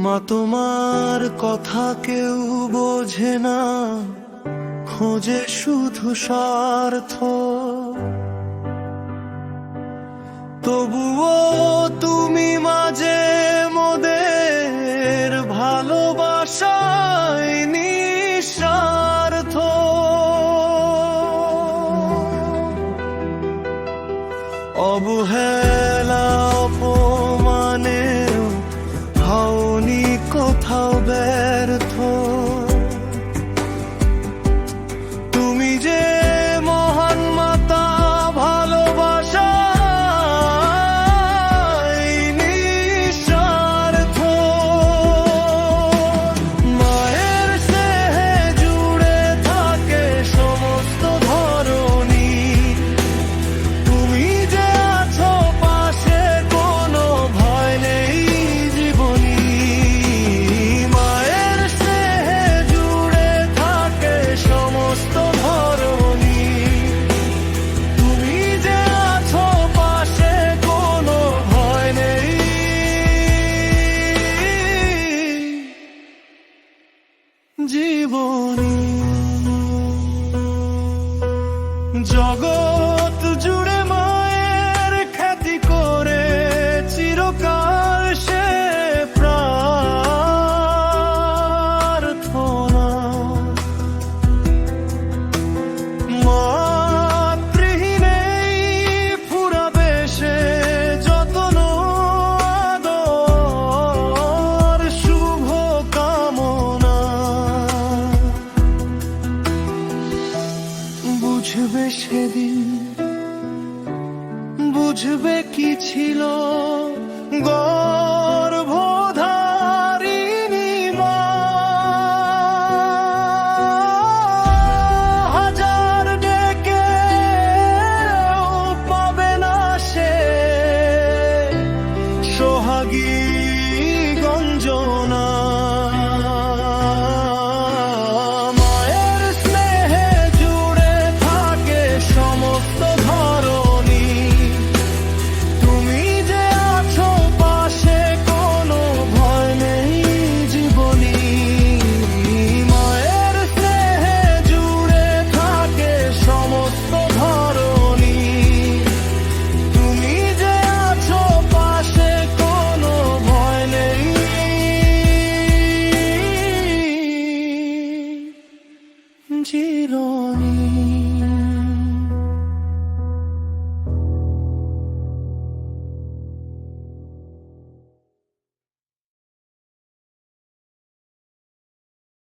মা তোমার কথা কেউ বোঝে না, খোঁজে শুধু স্বার্থ। তবুও তুমি মাঝে মোদের ভালোবাসায় নিঃস্বার্থ। অবহেলা অপমানেও হওনি কোথাও ব্যর্থ। তুমি যে মহান মাতা, ভালোবাসায় নিঃস্বার্থ। মায়ের স্নেহে জুড়ে থাকে সমস্ত ধরণী। তুমি যে আছো পাশে, কোনো ভয় নেই জীবনী। মায়ের স্নেহে জুড়ে থাকে সমস্ত ধরণী। তুমি যে আছো পাশে, কোনো ভয় নেই জীবনী। জগৎ জুড়ে মায়ের খ্যাতি করে চিরকাল সে প্রার্থনা। মাতৃহীনেই ফুরাবে সে যতন আদর শুভ কামনা। বুঝবে সেদিন, বুঝবে কি ছিল গর্ভধারিণী মা। হাজার ডেকে পাবে না সে সোহাগী গঞ্জনা। মায়ের স্নেহে জুড়ে থাকে সমস্ত ধরণী। তুমি যে আছো পাশে, কোনো ভয় নেই জীবনী। মায়ের স্নেহে জুড়ে থাকে সমস্ত ধরণী। তুমি যে আছো পাশে, কোনো ভয় নেই জীবনী।